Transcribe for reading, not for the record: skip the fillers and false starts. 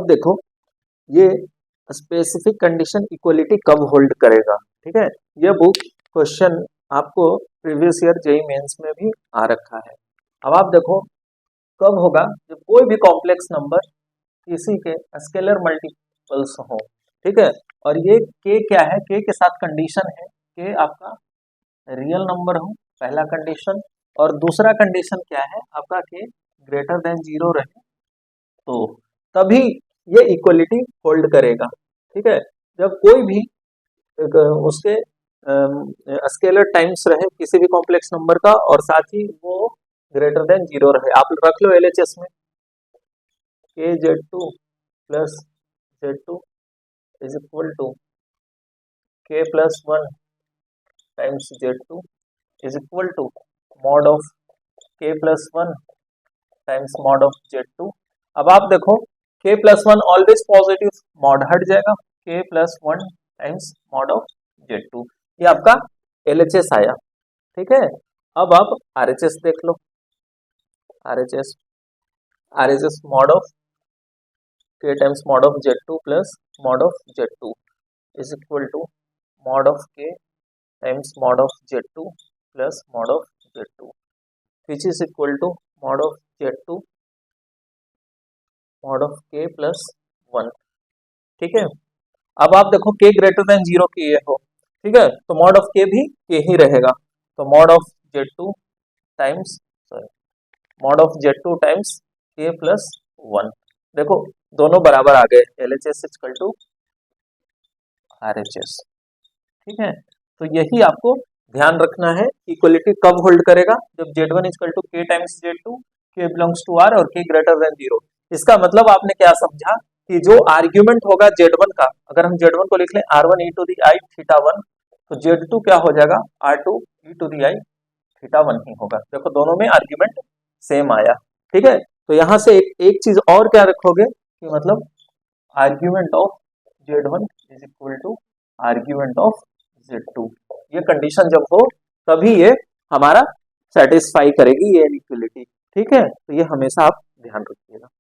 देखो ये specific condition equality कब होल्ड करेगा, ठीक है। ये बुक क्वेश्चन आपको प्रीवियस ईयर जेईई मेंस में भी आ रखा है। अब आप देखो कब होगा, जब कोई भी कॉम्प्लेक्स नंबर किसी के स्केलर मल्टीपल्स हो, ठीक है। और ये के क्या है, के के साथ कंडीशन है कि आपका रियल नंबर हो, पहला कंडीशन। और दूसरा कंडीशन क्या है आपका, के ग्रेटर देन 0 रहे, तो तभी ये इक्वलिटी होल्ड करेगा, ठीक है। जब कोई भी उसके स्केलर टाइम्स रहे किसी भी कॉम्प्लेक्स नंबर का, और साथ ही वो ग्रेटर देन 0 रहे। आप रख लो एलएचएस में k Z2 plus Z2 is equal to k plus 1 times Z2 is equal to mod of k plus 1 times mod of Z2। अब आप देखो k plus 1 always positive, mod हट जाएगा, k plus 1 times mod of Z2। ये आपका LHS आया, ठीक है। अब आप RHS देख लो, RHS mod of k times mod of Z2 plus mod of Z2 is equal to mod of k times mod of Z2 plus mod of Z2 which is equal to mod of Z2 mod of k plus 1, ठीक है। अब आप देखो k greater than 0 की ये हो, ठीक है, तो मॉड ऑफ k भी k ही रहेगा, तो mod of Z2 times mod of Z2 times k plus 1। देखो दोनों बराबर आ गए, LHS इक्वल टू RHS, ठीक है। तो यही आपको ध्यान रखना है, इक्वलिटी कब होल्ड करेगा, जब Z1 equal to k times Z2, k belongs to R और k ग्रेटर देन 0। इसका मतलब आपने क्या समझा कि जो आर्ग्यूमेंट होगा Z1 का, अगर हम Z1 को लिख लें R1 e to the i theta 1, तो Z2 क्या हो जाएगा R2 e to the i theta 1 ही होगा। देखो दोनों में आर्ग्यूमेंट सेम आया, ठीक है। तो यहाँ से एक चीज और क्या रखोगे कि मतलब argument of Z1 is equal to argument of Z2। ये कंडीशन जब हो तभी ये हमारा सेटिस्फाई करेगी ये इक्वलिटी, ठीक है। तो ये हमेशा आप ध्यान रखिएगा।